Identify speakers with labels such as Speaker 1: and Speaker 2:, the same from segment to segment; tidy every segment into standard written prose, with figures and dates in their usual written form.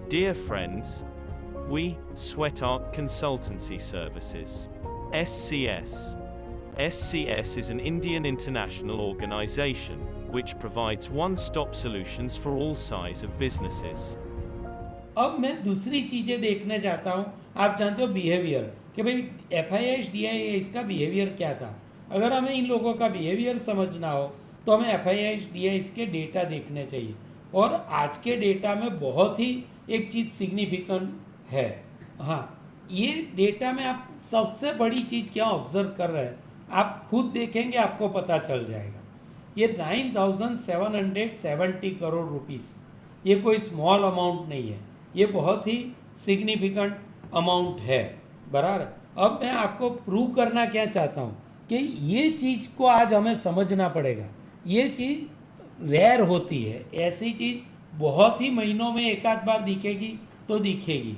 Speaker 1: Dear friends, we, Sweatart Consultancy Services, SCS. SCS is an Indian international organization, which provides one-stop solutions for all size of businesses.
Speaker 2: अब मैं दूसरी चीज़ें देखना चाहता हूँ। आप जानते हो बिहेवियर, कि भाई FIS DIS का बिहेवियर क्या था। अगर हमें इन लोगों का बिहेवियर समझना हो तो हमें FIS DIS के डेटा देखने चाहिए। और आज के डेटा में बहुत ही एक चीज़ सिग्निफिकेंट है। हाँ, ये डेटा में आप सबसे बड़ी चीज़ क्या ऑब्जर्व कर रहे हैं, आप खुद देखेंगे आपको पता चल जाएगा। ये 9,770 करोड़ रुपीस, ये कोई स्मॉल अमाउंट नहीं है, ये बहुत ही सिग्निफिकेंट अमाउंट है। बराबर। अब मैं आपको प्रूव करना क्या चाहता हूँ कि ये चीज़ को आज हमें समझना पड़ेगा। ये चीज़ रेयर होती है, ऐसी चीज़ बहुत ही महीनों में एक आध बार दिखेगी तो दिखेगी।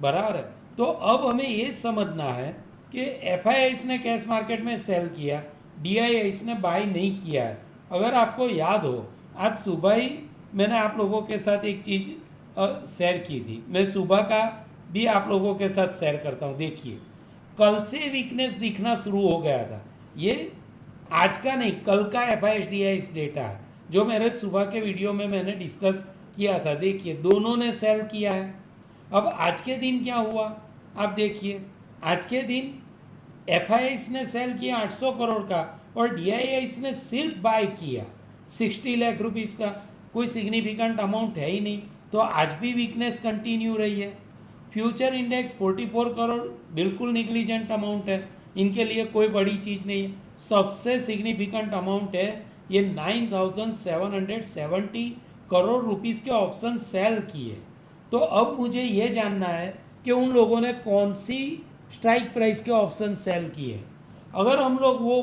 Speaker 2: बराबर है। तो अब हमें ये समझना है कि FIS ने कैश मार्केट में सेल किया, DIS ने बाई नहीं किया है। अगर आपको याद हो, आज सुबह ही मैंने आप लोगों के साथ एक चीज़ शेयर की थी। मैं सुबह का भी आप लोगों के साथ शेयर करता हूँ। देखिए, कल से वीकनेस दिखना शुरू हो गया था। ये आज का नहीं, कल का FIS DIS डेटा है जो मेरे सुबह के वीडियो में मैंने डिस्कस किया था। देखिए, दोनों ने सेल किया है। अब आज के दिन क्या हुआ आप देखिए, आज के दिन FIS ने सेल किया 800 करोड़ का और DIS ने सिर्फ बाय किया 60 लाख रुपीस का। कोई सिग्निफिकेंट अमाउंट है ही नहीं, तो आज भी वीकनेस कंटिन्यू रही है। फ्यूचर इंडेक्स 44 करोड़ बिल्कुल निग्लिजेंट अमाउंट है, इनके लिए कोई बड़ी चीज़ नहीं है। सबसे सिग्निफिकेंट अमाउंट है ये 9,770 करोड़ रुपीस के ऑप्शन सेल किए। तो अब मुझे ये जानना है कि उन लोगों ने कौन सी स्ट्राइक प्राइस के ऑप्शन सेल किए। अगर हम लोग वो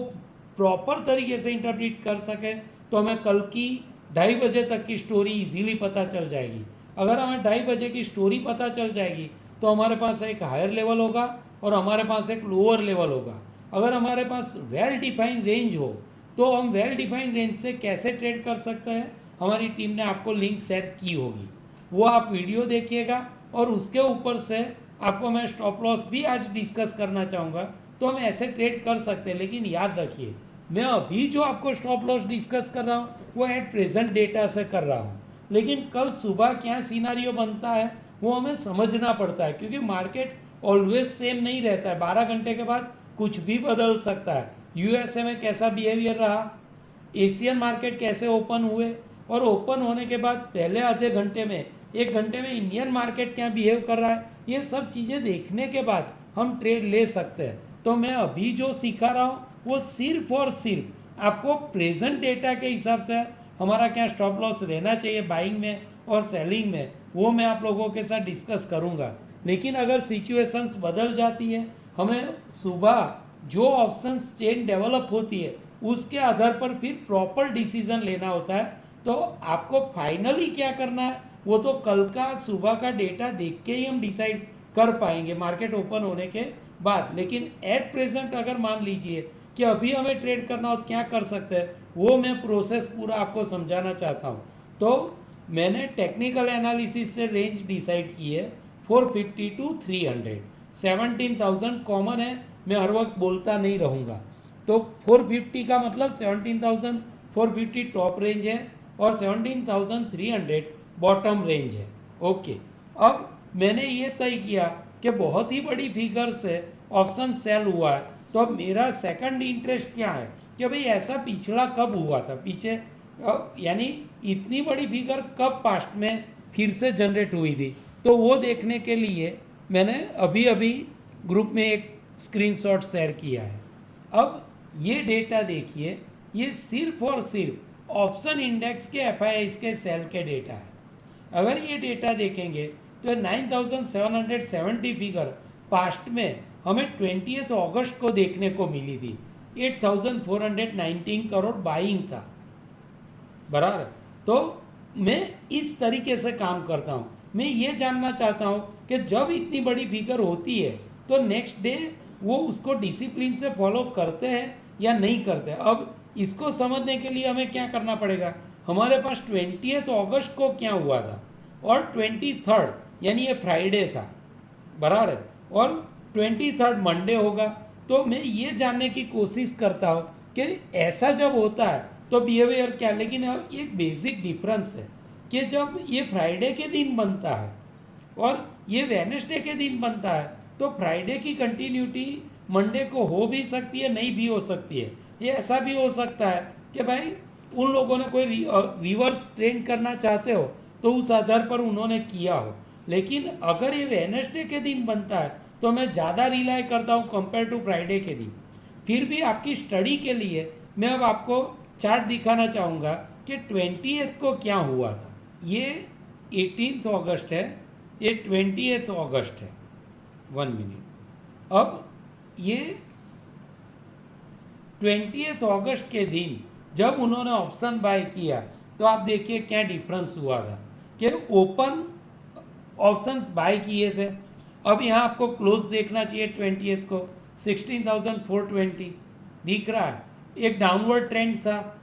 Speaker 2: प्रॉपर तरीके से इंटरप्रेट कर सकें तो हमें कल की 2:30 बजे तक की स्टोरी इजीली पता चल जाएगी। अगर हमें 2:30 बजे की स्टोरी पता चल जाएगी तो हमारे पास एक हायर लेवल होगा और हमारे पास एक लोअर लेवल होगा। अगर हमारे पास वेल डिफाइंड रेंज हो तो हम वेल डिफाइंड रेंज से कैसे ट्रेड कर सकते हैं, हमारी टीम ने आपको लिंक शेयर की होगी, वो आप वीडियो देखिएगा। और उसके ऊपर से आपको मैं स्टॉप लॉस भी आज डिस्कस करना चाहूँगा। तो हम ऐसे ट्रेड कर सकते हैं, लेकिन याद रखिए, मैं अभी जो आपको स्टॉप लॉस डिस्कस कर रहा हूँ वो एट प्रेजेंट डेटा से कर रहा हूँ, लेकिन कल सुबह क्या सिनारियो बनता है वो हमें समझना पड़ता है, क्योंकि मार्केट ऑलवेज सेम नहीं रहता है। 12 घंटे के बाद कुछ भी बदल सकता है। USA में कैसा बिहेवियर रहा, एशियन मार्केट कैसे ओपन हुए, और ओपन होने के बाद पहले आधे घंटे में, 1 घंटे में इंडियन मार्केट क्या बिहेव कर रहा है, ये सब चीज़ें देखने के बाद हम ट्रेड ले सकते हैं। तो मैं अभी जो सिखा रहा हूँ वो सिर्फ और सिर्फ आपको प्रेजेंट डेटा के हिसाब से हमारा क्या स्टॉप लॉस रहना चाहिए बाइंग में और सेलिंग में, वो मैं आप लोगों के साथ डिस्कस करूँगा। लेकिन अगर सिचुएशंस बदल जाती है, हमें सुबह जो ऑप्शंस चेन डेवलप होती है उसके आधार पर फिर प्रॉपर डिसीजन लेना होता है। तो आपको फाइनली क्या करना है वो तो कल का सुबह का डेटा देख के ही हम डिसाइड कर पाएंगे मार्केट ओपन होने के बाद। लेकिन एट प्रेजेंट अगर मान लीजिए कि अभी हमें ट्रेड करना हो तो क्या कर सकते हैं, वो मैं प्रोसेस पूरा आपको समझाना चाहता हूँ। तो मैंने टेक्निकल एनालिसिस से रेंज डिसाइड की है 450 to 300। 17,000 कॉमन है, मैं हर वक्त बोलता नहीं रहूँगा। तो 450 का मतलब 17,450 टॉप रेंज है और 17,300 बॉटम रेंज है। ओके, अब मैंने ये तय किया कि बहुत ही बड़ी फिगर से ऑप्शन सेल हुआ है, तो अब मेरा सेकंड इंटरेस्ट क्या है कि भाई ऐसा पिछला कब हुआ था, पीछे यानी इतनी बड़ी फिगर कब पास्ट में फिर से जनरेट हुई थी। तो वो देखने के लिए मैंने अभी अभी ग्रुप में एक स्क्रीनशॉट शेयर किया है। अब ये डेटा देखिए, ये सिर्फ और सिर्फ ऑप्शन इंडेक्स के FIS के सेल के डेटा है। अगर ये डेटा देखेंगे तो 9,770 फिगर पास्ट में हमें 20 अगस्त को देखने को मिली थी। 8,419 करोड़ बाइंग था। बराबर। तो मैं इस तरीके से काम करता हूँ। मैं ये जानना चाहता हूँ कि जब इतनी बड़ी फिगर होती है तो नेक्स्ट डे वो उसको डिसिप्लिन से फॉलो करते हैं या नहीं करते। अब इसको समझने के लिए हमें क्या करना पड़ेगा, हमारे पास 20 अगस्त को क्या हुआ था और 23 यानी ये फ्राइडे था, बराबर है, और 23rd मंडे होगा। तो मैं ये जानने की कोशिश करता हूँ कि ऐसा जब होता है तो बिहेवियर क्या, लेकिन एक बेसिक डिफरेंस है कि जब ये फ्राइडे के दिन बनता है और ये वेडनेसडे के दिन बनता है तो फ्राइडे की कंटिन्यूटी मंडे को हो भी सकती है, नहीं भी हो सकती है। ये ऐसा भी हो सकता है कि भाई उन लोगों ने कोई रिवर्स ट्रेंड करना चाहते हो तो उस आधार पर उन्होंने किया हो। लेकिन अगर ये वेडनेसडे के दिन बनता है तो मैं ज़्यादा रिलाई करता हूँ कंपेयर टू फ्राइडे के दिन। फिर भी आपकी स्टडी के लिए मैं अब आपको चार्ट दिखाना चाहूँगा कि 20th को क्या हुआ था। ये 18th अगस्त है, ये 20th अगस्त है। 1 मिनट। अब ये 20th अगस्त के दिन जब उन्होंने ऑप्शन बाय किया तो आप देखिए क्या डिफरेंस हुआ था कि ओपन ऑप्शंस बाय किए थे। अब यहाँ आपको क्लोज देखना चाहिए 20th को 16,420 दिख रहा है, एक डाउनवर्ड ट्रेंड था।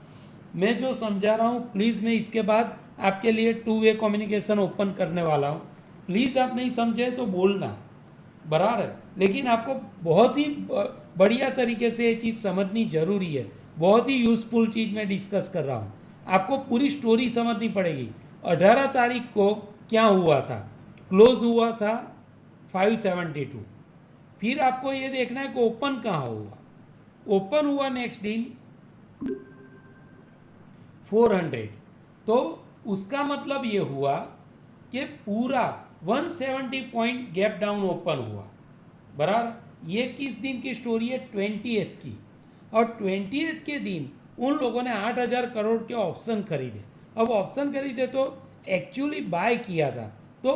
Speaker 2: मैं जो समझा रहा हूँ प्लीज़, मैं इसके बाद आपके लिए 2 वे कम्युनिकेशन ओपन करने वाला हूँ, प्लीज़ आप नहीं समझे तो बोलना, बराबर है। लेकिन आपको बहुत ही बढ़िया तरीके से ये चीज़ समझनी जरूरी है, बहुत ही यूज़फुल चीज़ मैं डिस्कस कर रहा हूँ। आपको पूरी स्टोरी समझनी पड़ेगी। 18 तारीख को क्या हुआ था, क्लोज हुआ था 572। फिर आपको ये देखना है कि ओपन कहाँ हुआ। ओपन हुआ नेक्स्ट दिन 400, तो उसका मतलब ये हुआ कि पूरा 170 पॉइंट गैप डाउन ओपन हुआ, बराबर। ये किस दिन की स्टोरी है, 20th की। और 20th के दिन उन लोगों ने 8,000 करोड़ के ऑप्शन खरीदे। अब ऑप्शन खरीदे तो एक्चुअली बाय किया था। तो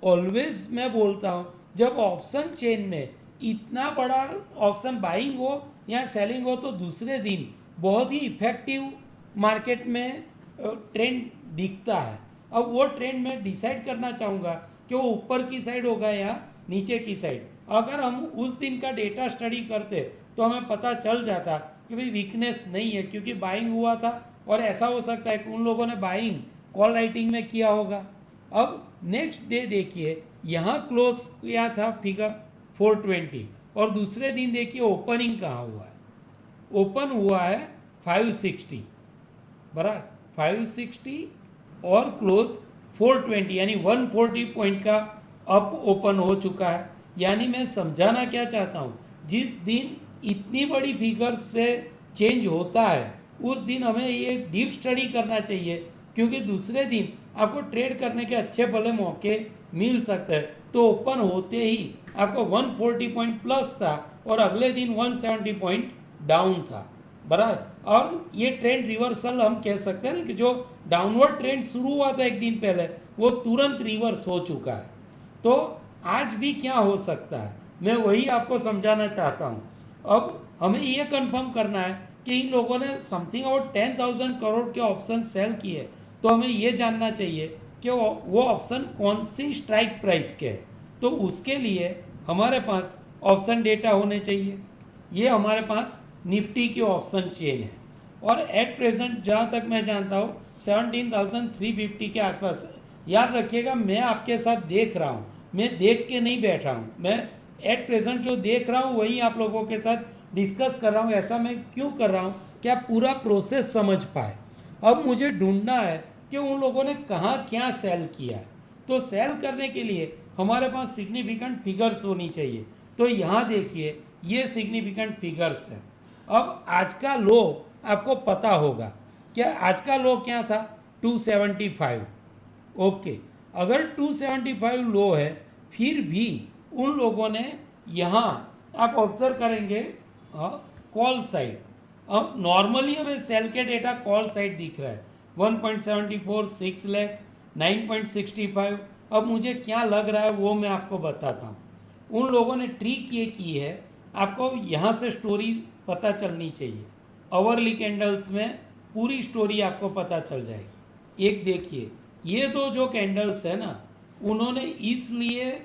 Speaker 2: ऑलवेज मैं बोलता हूँ जब ऑप्शन चेन में इतना बड़ा ऑप्शन बाइंग हो या सेलिंग हो तो दूसरे दिन बहुत ही इफेक्टिव मार्केट में ट्रेंड दिखता है। अब वो ट्रेंड मैं डिसाइड करना चाहूँगा कि वो ऊपर की साइड होगा या नीचे की साइड। अगर हम उस दिन का डेटा स्टडी करते तो हमें पता चल जाता कि भाई वीकनेस नहीं है, क्योंकि बाइंग हुआ था। और ऐसा हो सकता है कि उन लोगों ने बाइंग कॉल राइटिंग में किया होगा। अब नेक्स्ट डे देखिए यहाँ क्लोज किया था फिगर 420, और दूसरे दिन देखिए ओपनिंग कहाँ हुआ है, ओपन हुआ है 560, बराबर 560 और क्लोज 420, यानी 140 पॉइंट का अप ओपन हो चुका है। यानी मैं समझाना क्या चाहता हूँ, जिस दिन इतनी बड़ी फिगर से चेंज होता है उस दिन हमें ये डीप स्टडी करना चाहिए, क्योंकि दूसरे दिन आपको ट्रेड करने के अच्छे भले मौके मिल सकते हैं। तो ओपन होते ही आपको 140 पॉइंट प्लस था और अगले दिन 170 पॉइंट डाउन था, बराबर। और ये ट्रेंड रिवर्सल हम कह सकते हैं ना कि जो डाउनवर्ड ट्रेंड शुरू हुआ था एक दिन पहले वो तुरंत रिवर्स हो चुका है। तो आज भी क्या हो सकता है मैं वही आपको समझाना चाहता हूँ। अब हमें ये कंफर्म करना है कि इन लोगों ने समथिंग अबाउट 10,000 करोड़ के ऑप्शन सेल किए, तो हमें ये जानना चाहिए कि वो ऑप्शन कौन सी स्ट्राइक प्राइस के है। तो उसके लिए हमारे पास ऑप्शन डेटा होने चाहिए। ये हमारे पास निफ्टी की ऑप्शन चेन है और एट प्रेजेंट जहाँ तक मैं जानता हूँ 17,350 के आसपास। याद रखिएगा मैं आपके साथ देख रहा हूँ, मैं देख के नहीं बैठा हूँ, मैं एट प्रेजेंट जो देख रहा हूँ वही आप लोगों के साथ डिस्कस कर रहा हूँ। ऐसा मैं क्यों कर रहा हूँ कि आप पूरा प्रोसेस समझ पाए। अब मुझे ढूंढना है कि उन लोगों ने कहाँ क्या सेल किया है। तो सेल करने के लिए हमारे पास सिग्निफिकेंट फिगर्स होनी चाहिए। तो यहाँ देखिए ये सिग्निफिकेंट फिगर्स है। अब आज का लो आपको पता होगा कि आज का लो क्या था, 275। ओके, अगर 275 लो है फिर भी उन लोगों ने यहाँ आप ऑब्जर्व करेंगे कॉल साइड। अब नॉर्मली हमें सेल के डेटा कॉल साइड दिख रहा है 1.74, 6 लाख, 9.65। अब मुझे क्या लग रहा है वो मैं आपको बताता हूँ। उन लोगों ने ट्रिक ये की है, आपको यहाँ से स्टोरी पता चलनी चाहिए। आवरली कैंडल्स में पूरी स्टोरी आपको पता चल जाएगी। एक देखिए ये दो जो कैंडल्स है ना, उन्होंने इसलिए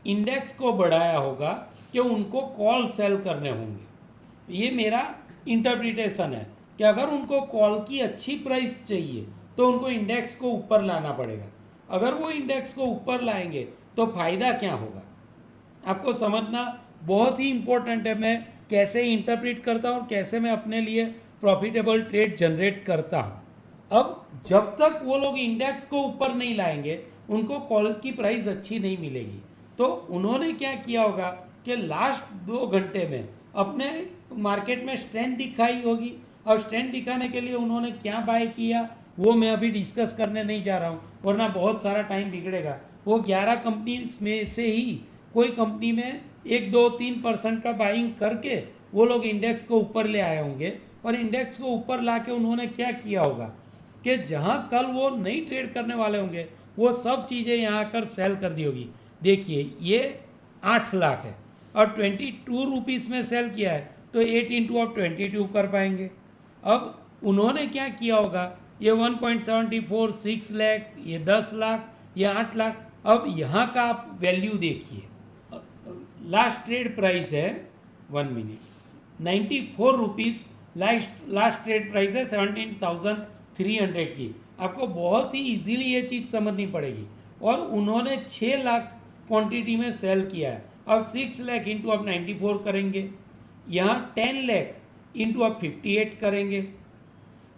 Speaker 2: इंडेक्स को बढ़ाया होगा कि उनको कॉल सेल करने होंगे। ये मेरा इंटरप्रिटेशन है कि अगर उनको कॉल की अच्छी प्राइस चाहिए तो उनको इंडेक्स को ऊपर लाना पड़ेगा। अगर वो इंडेक्स को ऊपर लाएंगे तो फायदा क्या होगा आपको समझना बहुत ही इंपॉर्टेंट है। मैं कैसे इंटरप्रेट करता हूँ और कैसे मैं अपने लिए प्रॉफिटेबल ट्रेड जनरेट करता हूँ। अब जब तक वो लोग इंडेक्स को ऊपर नहीं लाएंगे उनको कॉल की प्राइस अच्छी नहीं मिलेगी। तो उन्होंने क्या किया होगा कि लास्ट 2 घंटे में अपने मार्केट में स्ट्रेंथ दिखाई होगी। और स्ट्रेंथ दिखाने के लिए उन्होंने क्या बाय किया वो मैं अभी डिस्कस करने नहीं जा रहा हूँ, वरना बहुत सारा टाइम बिगड़ेगा। वो 11 कंपनी में से ही कोई कंपनी में 1-2-3% का बाइंग करके वो लोग इंडेक्स को ऊपर ले आए होंगे। और इंडेक्स को ऊपर ला के उन्होंने क्या किया होगा कि जहां कल वो नहीं ट्रेड करने वाले होंगे वो सब चीज़ें यहाँ आकर सेल कर दी होगी। देखिए ये 8 लाख है और 22 रुपीज़ में सेल किया है तो 8 इंटू आप 22 कर पाएंगे। अब उन्होंने क्या किया होगा, ये 1.74 6 लाख, ये 10 लाख, ये 8 लाख। अब यहाँ का आप वैल्यू देखिए, लास्ट ट्रेड प्राइस है 1 minute 94 rupees. Last trade price है 17,300 की। आपको बहुत ही इजीली ये चीज़ समझनी पड़ेगी। और उन्होंने 6 लाख क्वांटिटी में सेल किया है। अब 6 लाख इंटू आप 94 करेंगे, यहाँ 10 लाख इंटू आप 58 करेंगे,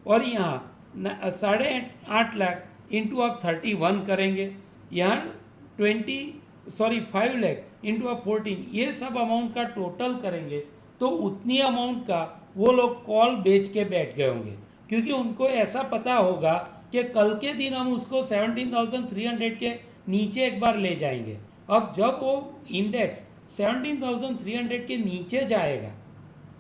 Speaker 2: और यहाँ 8.5 लाख इंटू आप 31 करेंगे, यहाँ 5 लाख इंटू आप 14, ये सब अमाउंट का टोटल करेंगे तो उतनी अमाउंट का वो लोग कॉल बेच के बैठ गए होंगे। क्योंकि उनको ऐसा पता होगा कि कल के दिन हम उसको 17,300 के नीचे एक बार ले जाएंगे। अब जब वो इंडेक्स 17,300 के नीचे जाएगा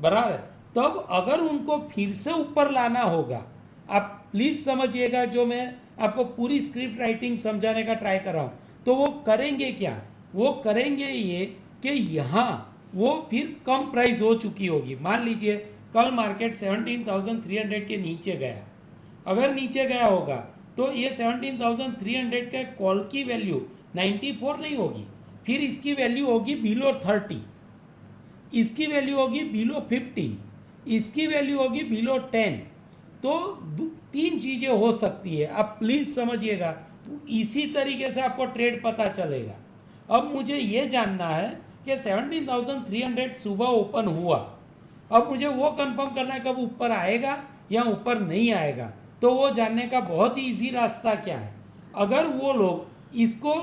Speaker 2: बराबर, तब अगर उनको फिर से ऊपर लाना होगा, आप प्लीज़ समझिएगा जो मैं आपको पूरी स्क्रिप्ट राइटिंग समझाने का ट्राई कर रहा हूँ। तो वो करेंगे क्या, वो करेंगे ये कि यहाँ वो फिर कम प्राइस हो चुकी होगी। मान लीजिए कल मार्केट 17,300 के नीचे गया, अगर नीचे गया होगा तो ये 17,300 के कॉल की वैल्यू 94 नहीं होगी, फिर इसकी वैल्यू होगी बिलो 30, इसकी वैल्यू होगी बिलो 15, इसकी वैल्यू होगी बिलो 10। तो 3 चीज़ें हो सकती है, आप प्लीज़ समझिएगा, इसी तरीके से आपको ट्रेड पता चलेगा। अब मुझे ये जानना है कि 17,300 सुबह ओपन हुआ, अब मुझे वो कंफर्म करना है कब ऊपर आएगा या ऊपर नहीं आएगा। तो वो जानने का बहुत ही इजी रास्ता क्या है, अगर वो लोग इसको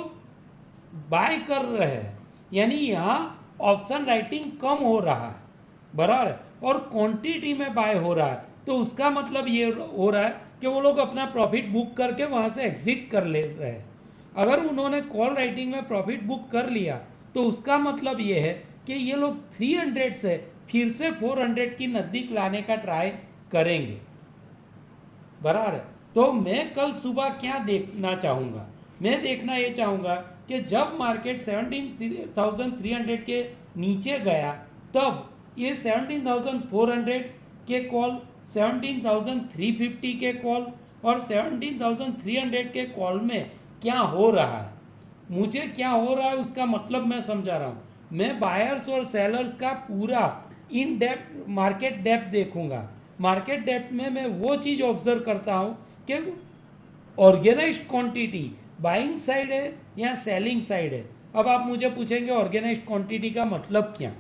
Speaker 2: बाय कर रहे हैं यानी यहाँ ऑप्शन राइटिंग कम हो रहा है बराबर, और क्वांटिटी में बाय हो रहा है, तो उसका मतलब ये हो रहा है कि वो लोग अपना प्रॉफिट बुक करके वहाँ से एग्जिट कर ले रहे हैं। अगर उन्होंने कॉल राइटिंग में प्रॉफिट बुक कर लिया तो उसका मतलब ये है कि ये लोग 300 से फिर से 400 की नज़दीक लाने का ट्राई करेंगे बराबर। तो मैं कल सुबह क्या देखना चाहूँगा, मैं देखना ये चाहूँगा कि जब मार्केट 17,300 के नीचे गया तब ये 17,400 के कॉल, 17,350 के कॉल और 17,300 के कॉल में क्या हो रहा है, मुझे क्या हो रहा है उसका मतलब मैं समझा रहा हूँ। मैं बायर्स और सेलर्स का पूरा इन डेप्थ मार्केट डेप्थ देखूंगा। मार्केट डेप्थ में मैं वो चीज़ ऑब्जर्व करता हूँ कि ऑर्गेनाइज्ड क्वांटिटी बाइंग साइड है या सेलिंग साइड है। अब आप मुझे पूछेंगे ऑर्गेनाइज्ड क्वांटिटी का मतलब क्या,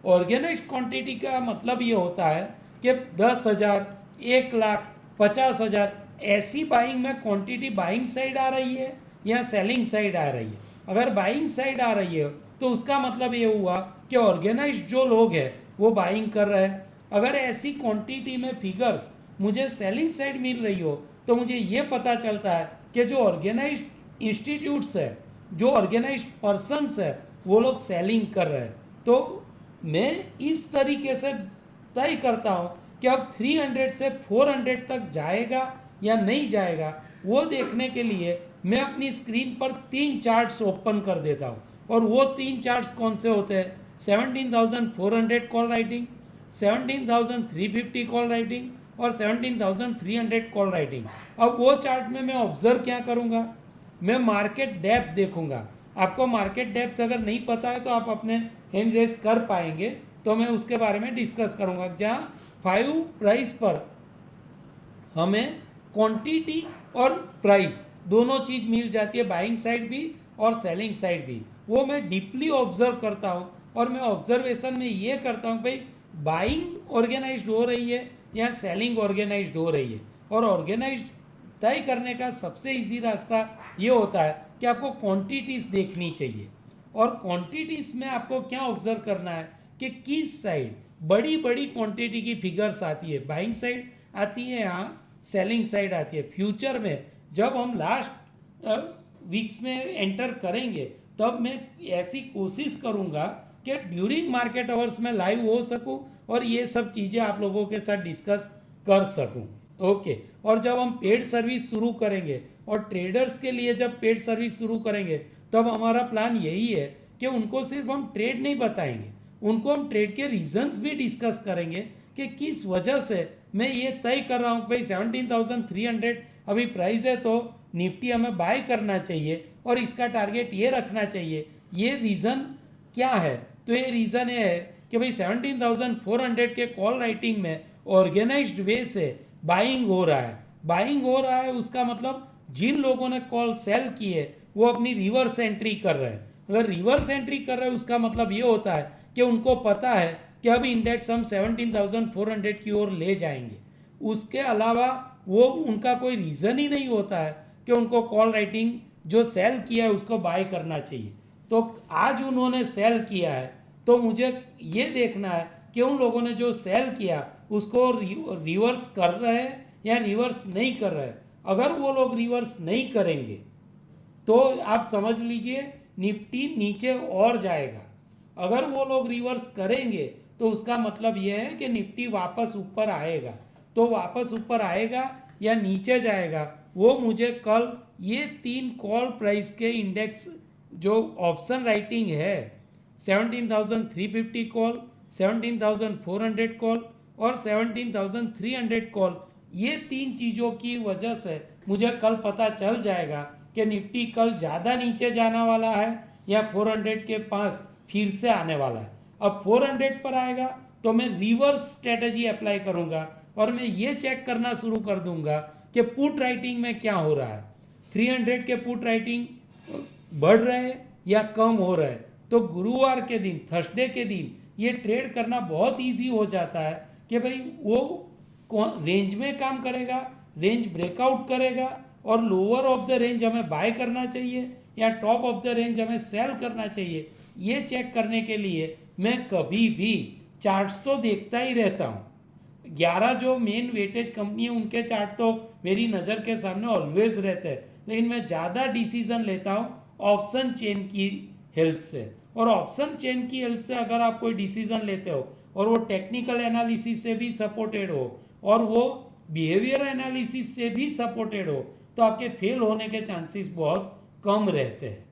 Speaker 2: ऑर्गेनाइज्ड क्वांटिटी का मतलब ये होता है कि 10,000, 1 लाख, 50,000 ऐसी बाइंग में क्वांटिटी बाइंग साइड आ रही है या सेलिंग साइड आ रही है। अगर बाइंग साइड आ रही है तो उसका मतलब ये हुआ कि ऑर्गेनाइज्ड जो लोग हैं वो बाइंग कर रहे हैं। अगर ऐसी क्वांटिटी में फिगर्स मुझे सेलिंग साइड मिल रही हो तो मुझे ये पता चलता है कि जो ऑर्गेनाइज्ड इंस्टीट्यूट्स है, जो ऑर्गेनाइज्ड पर्सनस है, वो लोग सेलिंग कर रहे हैं। तो मैं इस तरीके से तय करता हूँ कि अब 300 से 400 तक जाएगा या नहीं जाएगा, वो देखने के लिए मैं अपनी स्क्रीन पर 3 चार्ट्स ओपन कर देता हूँ। और वो 3 चार्ट्स कौन से होते हैं, 17,400 कॉल राइटिंग, 17,350 कॉल राइटिंग और 17,300 कॉल राइटिंग। अब वो चार्ट में मैं ऑब्जर्व क्या करूँगा, मैं मार्केट डेप्थ देखूंगा। आपको मार्केट डेप्थ अगर नहीं पता है तो आप अपने हैंड रेस कर पाएंगे, तो मैं उसके बारे में डिस्कस करूंगा। जहाँ 5 प्राइस पर हमें क्वांटिटी और प्राइस दोनों चीज़ मिल जाती है, बाइंग साइड भी और सेलिंग साइड भी, वो मैं डीपली ऑब्जर्व करता हूँ। और मैं ऑब्जर्वेशन में ये करता हूँ भाई बाइंग ऑर्गेनाइज्ड हो रही है या सेलिंग ऑर्गेनाइज्ड हो रही है। और ऑर्गेनाइज्ड तय करने का सबसे इजी रास्ता ये होता है कि आपको क्वांटिटीज़ देखनी चाहिए। और क्वांटिटीज़ में आपको क्या ऑब्जर्व करना है कि किस साइड बड़ी बड़ी क्वांटिटी की फिगर्स आती है, बाइंग साइड आती है, यहाँ सेलिंग साइड आती है। फ्यूचर में जब हम लास्ट वीक्स में एंटर करेंगे तब मैं ऐसी कोशिश करूँगा कि ड्यूरिंग मार्केट आवर्स में लाइव हो सकूँ और ये सब चीज़ें आप लोगों के साथ डिस्कस कर सकूँ। ओके, और जब हम पेड सर्विस शुरू करेंगे और ट्रेडर्स के लिए जब पेड सर्विस शुरू करेंगे तब हमारा प्लान यही है कि उनको सिर्फ हम ट्रेड नहीं बताएंगे, उनको हम ट्रेड के रीजंस भी डिस्कस करेंगे कि किस वजह से मैं ये तय कर रहा हूँ भाई 17,300 अभी प्राइस है तो निफ्टी हमें बाय करना चाहिए और इसका टारगेट ये रखना चाहिए। ये रीज़न क्या है? तो ये रीज़न ये है कि भाई 17,400 के कॉल राइटिंग में ऑर्गेनाइज्ड वे से बाइंग हो रहा है। बाइंग हो रहा है उसका मतलब जिन लोगों ने कॉल सेल की है वो अपनी रिवर्स एंट्री कर रहे हैं। अगर रिवर्स एंट्री कर रहे हैं उसका मतलब ये होता है कि उनको पता है कि अब इंडेक्स हम 17,400 की ओर ले जाएंगे। उसके अलावा वो उनका कोई रीज़न ही नहीं होता है कि उनको कॉल राइटिंग जो सेल किया है उसको बाय करना चाहिए। तो आज उन्होंने सेल किया है तो मुझे ये देखना है कि उन लोगों ने जो सेल किया उसको रिवर्स कर रहे हैं या रिवर्स नहीं कर रहे हैं। अगर वो लोग रिवर्स नहीं करेंगे तो आप समझ लीजिए निफ्टी नीचे और जाएगा। अगर वो लोग रिवर्स करेंगे तो उसका मतलब यह है कि निफ्टी वापस ऊपर आएगा। तो वापस ऊपर आएगा या नीचे जाएगा वो मुझे कल ये 3 कॉल प्राइस के इंडेक्स जो ऑप्शन राइटिंग है 17,350 कॉल, 17,400 कॉल और 17,300 कॉल, ये 3 चीज़ों की वजह से मुझे कल पता चल जाएगा कि निफ्टी कल ज़्यादा नीचे जाने वाला है या 400 के पास फिर से आने वाला है। अब 400 पर आएगा तो मैं रिवर्स स्ट्रेटजी अप्लाई करूंगा और मैं ये चेक करना शुरू कर दूंगा कि पुट राइटिंग में क्या हो रहा है। 300 के पुट राइटिंग बढ़ रहे हैं या कम हो रहा है। तो गुरुवार के दिन, थर्सडे के दिन ये ट्रेड करना बहुत इजी हो जाता है कि भाई वो रेंज में काम करेगा, रेंज ब्रेकआउट करेगा और लोअर ऑफ द रेंज हमें बाय करना चाहिए या टॉप ऑफ द रेंज हमें सेल करना चाहिए। ये चेक करने के लिए मैं कभी भी चार्ट्स तो देखता ही रहता हूँ। 11 जो मेन वेटेज कंपनी है उनके चार्ट तो मेरी नज़र के सामने ऑलवेज रहते हैं, लेकिन मैं ज़्यादा डिसीजन लेता हूँ ऑप्शन चेन की हेल्प से। और ऑप्शन चेन की हेल्प से अगर आप कोई डिसीजन लेते हो और वो टेक्निकल एनालिसिस से भी सपोर्टेड हो और वो बिहेवियर एनालिसिस से भी सपोर्टेड हो तो आपके फेल होने के चांसेस बहुत कम रहते हैं।